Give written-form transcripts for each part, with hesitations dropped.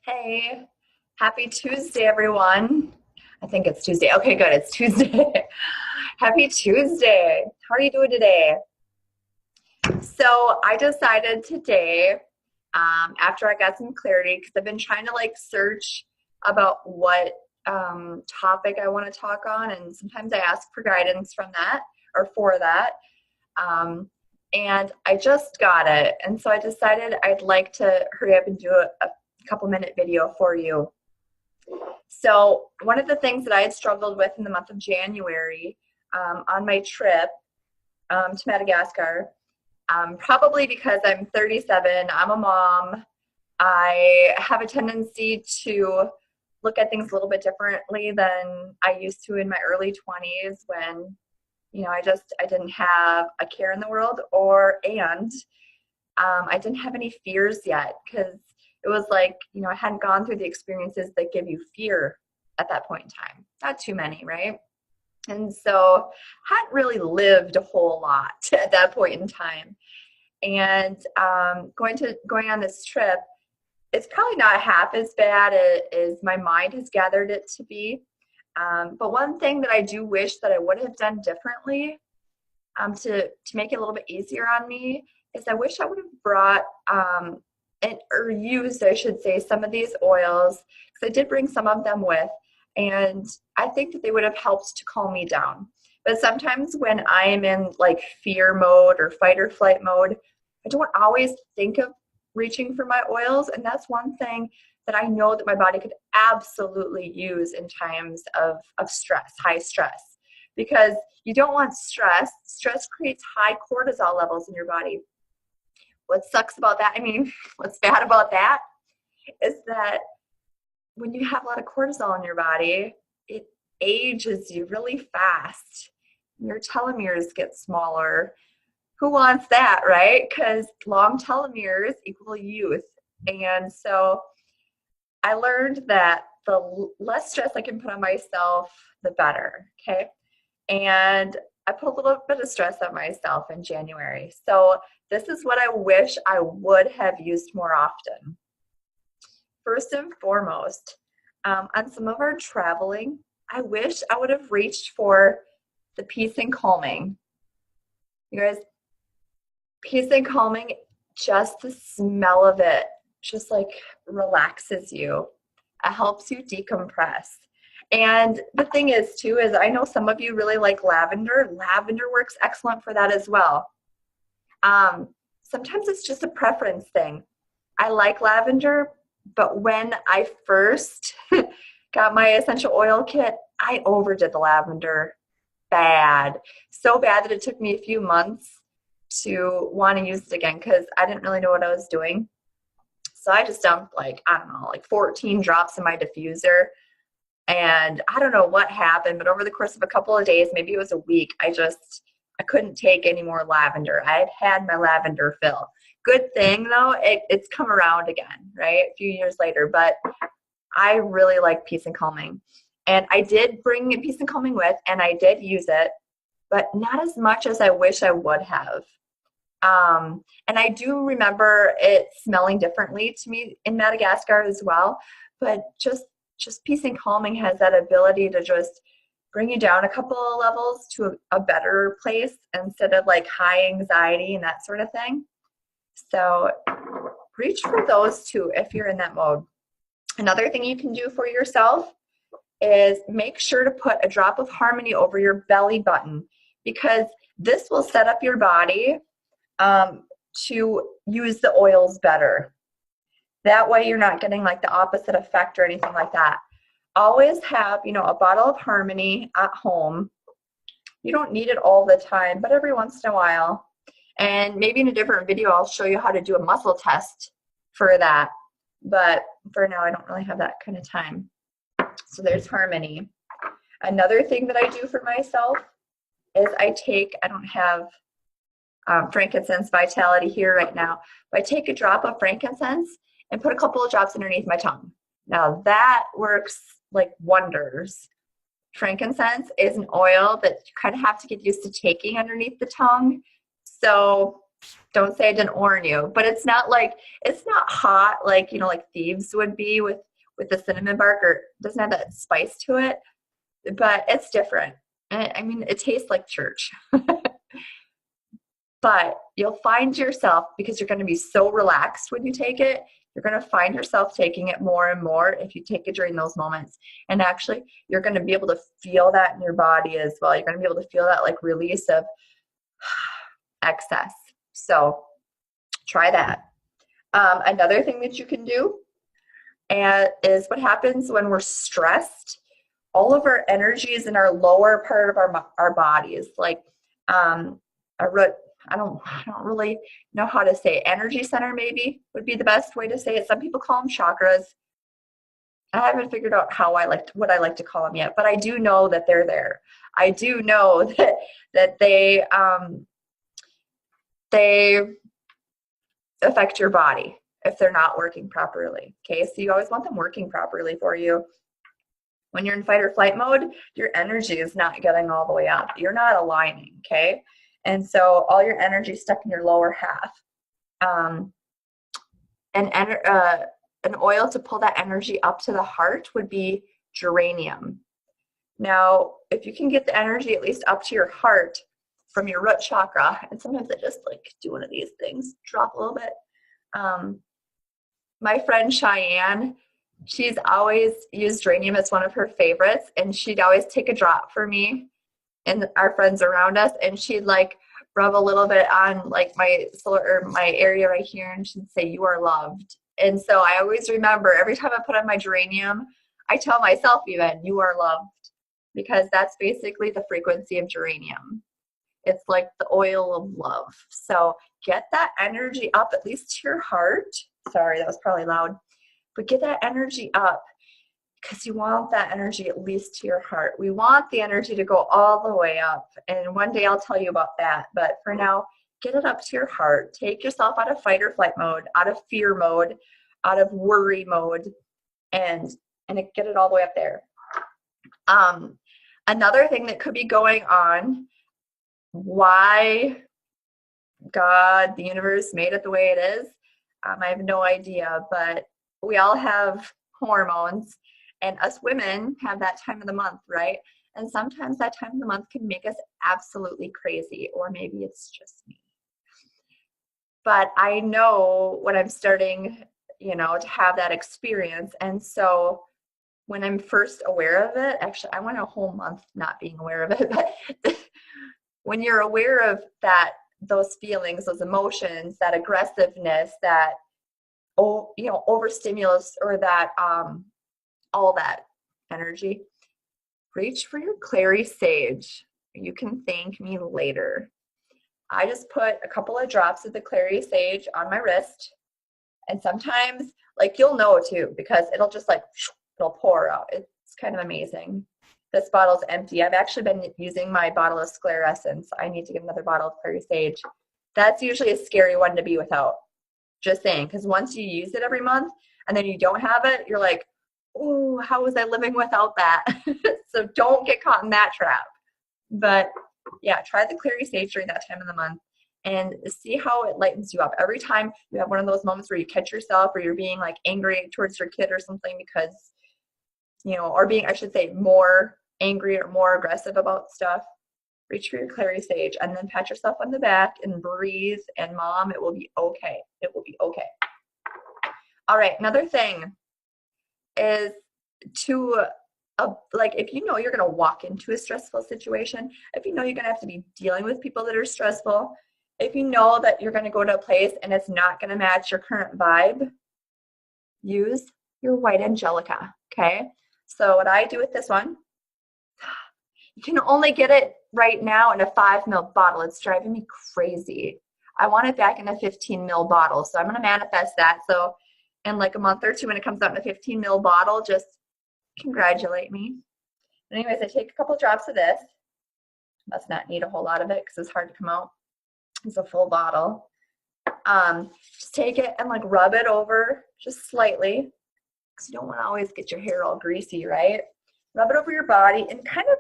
Hey, happy Tuesday, everyone. I think it's Tuesday. Okay, good. It's Tuesday. Happy Tuesday. How are you doing today? So, I decided today, after I got some clarity, because I've been trying to like search about what topic I want to talk on, and sometimes I ask for guidance from that or for that. Um, and I just got it. And so I decided I'd like to hurry up and do a couple minute video for you. So, one of the things that I had struggled with in the month of January on my trip to Madagascar, probably because I'm 37, I'm a mom, I have a tendency to look at things a little bit differently than I used to in my early 20s when, I didn't have a care in the world I didn't have any fears yet because it was like, I hadn't gone through the experiences that give you fear at that point in time. Not too many, right? And so hadn't really lived a whole lot at that point in time. And going on this trip, it's probably not half as bad as my mind has gathered it to be. But one thing that I do wish that I would have done differently to make it a little bit easier on me is I wish I would have brought or used, I should say, some of these oils because I did bring some of them with, and I think that they would have helped to calm me down. But sometimes when I am in like fear mode or fight or flight mode, I don't always think of reaching for my oils, and that's one thing that I know that my body could absolutely use in times of stress, high stress, because you don't want stress. Stress creates high cortisol levels in your body. What sucks about that, what's bad about that is that when you have a lot of cortisol in your body, it ages you really fast. Your telomeres get smaller. Who wants that, right? Because long telomeres equal youth. And so I learned that the less stress I can put on myself, the better, okay? And I put a little bit of stress on myself in January. So this is what I wish I would have used more often. First and foremost, on some of our traveling, I wish I would have reached for the peace and calming. You guys, peace and calming, just the smell of it just like relaxes you. It helps you decompress. And the thing is too, is I know some of you really like lavender. Lavender works excellent for that as well. Sometimes it's just a preference thing. I like lavender, but when I first got my essential oil kit, I overdid the lavender bad. So bad that it took me a few months to want to use it again because I didn't really know what I was doing. So I just dumped like 14 drops in my diffuser. And I don't know what happened, but over the course of a couple of days, maybe it was a week, I couldn't take any more lavender. I had my lavender fill. Good thing though, it's come around again, right? A few years later, but I really like peace and calming. And I did bring peace and calming with, and I did use it, but not as much as I wish I would have. And I do remember it smelling differently to me in Madagascar as well, but just peace and calming has that ability to just bring you down a couple of levels to a better place instead of like high anxiety and that sort of thing. So reach for those two if you're in that mode. Another thing you can do for yourself is make sure to put a drop of Harmony over your belly button, because this will set up your body to use the oils better. That way you're not getting like the opposite effect or anything like that. Always have, a bottle of Harmony at home. You don't need it all the time, but every once in a while. And maybe in a different video, I'll show you how to do a muscle test for that. But for now, I don't really have that kind of time. So there's Harmony. Another thing that I do for myself is I don't have frankincense vitality here right now, but I take a drop of frankincense and put a couple of drops underneath my tongue. Now that works like wonders. Frankincense is an oil that you kind of have to get used to taking underneath the tongue. So Don't say I didn't warn you, but it's not like, it's not hot like, like thieves would be with the cinnamon bark, or it doesn't have that spice to it, but it's different. I mean, it tastes like church. But you'll find yourself, because you're going to be so relaxed when you take it, you're going to find yourself taking it more and more if you take it during those moments. And actually, you're going to be able to feel that in your body as well. You're going to be able to feel that like release of excess. So try that. Another thing that you can do is what happens when we're stressed. All of our energy is in our lower part of our bodies, like our root. I don't really know how to say it. Energy center maybe would be the best way to say it. Some people call them chakras. I haven't figured out what I like to call them yet, but I do know that they're there. I do know that they affect your body if they're not working properly. Okay, so you always want them working properly for you. When you're in fight or flight mode, your energy is not getting all the way up. You're not aligning, okay? And so all your energy is stuck in your lower half. An oil to pull that energy up to the heart would be geranium. Now, if you can get the energy at least up to your heart from your root chakra, and sometimes I just like do one of these things, drop a little bit. My friend Cheyenne, she's always used geranium as one of her favorites, and she'd always take a drop for me and our friends around us, and she'd like rub a little bit on like my area right here, and she'd say, "You are loved." And so I always remember every time I put on my geranium, I tell myself even, "You are loved," because that's basically the frequency of geranium. It's like the oil of love. So get that energy up at least to your heart. Sorry, that was probably loud. But get that energy up, because you want that energy at least to your heart. We want the energy to go all the way up. And one day I'll tell you about that. But for now, get it up to your heart. Take yourself out of fight or flight mode, out of fear mode, out of worry mode, and get it all the way up there. Another thing that could be going on, why God, the universe made it the way it is, I have no idea, but we all have hormones, and us women have that time of the month, right? And sometimes that time of the month can make us absolutely crazy, or maybe it's just me. But I know when I'm starting, to have that experience. And so when I'm first aware of it, actually, I went a whole month not being aware of it, but when you're aware of that, those feelings, those emotions, that aggressiveness, that overstimulus, or that all that energy, reach for your clary sage. You can thank me later. I just put a couple of drops of the clary sage on my wrist, and sometimes like you'll know too, because it'll just like it'll pour out. It's kind of amazing. This bottle's empty. I've actually been using my bottle of sclerescence. I need to get another bottle of clary sage. That's usually a scary one to be without. Just saying, because once you use it every month and then you don't have it, you're like, oh, how was I living without that? So don't get caught in that trap. But yeah, try the clary sage during that time of the month and see how it lightens you up. Every time you have one of those moments where you catch yourself, or you're being like angry towards your kid or something because, or being, I should say, more angry or more aggressive about stuff, reach for your clary sage and then pat yourself on the back and breathe, and mom, it will be okay. It will be okay. All right, another thing is to if you know you're going to walk into a stressful situation, if you know you're going to have to be dealing with people that are stressful, if you know that you're going to go to a place and it's not going to match your current vibe, use your white Angelica, okay? So what I do with this one, you can only get it right now in a 5 ml bottle. It's driving me crazy. I want it back in a 15 ml bottle. So I'm going to manifest that. So in like a month or two, when it comes out in a 15 ml bottle, just congratulate me. Anyways, I take a couple drops of this. Must not need a whole lot of it because it's hard to come out. It's a full bottle. Just take it and like rub it over just slightly, because you don't want to always get your hair all greasy, right? Rub it over your body and kind of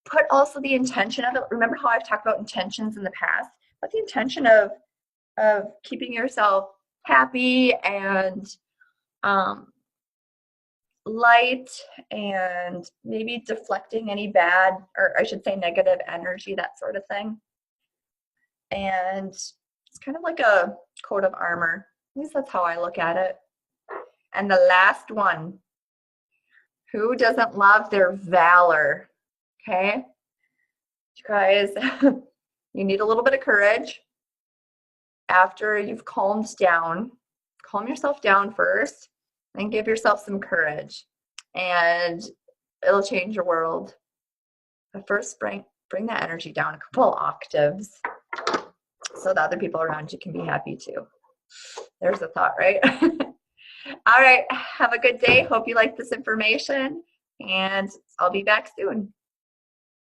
put also the intention of it. Remember how I've talked about intentions in the past? But the intention of of keeping yourself happy and light, and maybe deflecting any bad, or I should say negative energy, that sort of thing. And it's kind of like a coat of armor. At least that's how I look at it. And the last one, who doesn't love their valor? Okay, you guys, you need a little bit of courage after you've calmed down. Calm yourself down first and give yourself some courage, and it'll change your world. But first, bring that energy down a couple octaves so the other people around you can be happy too. There's a thought, right? All right, have a good day. Hope you like this information, and I'll be back soon.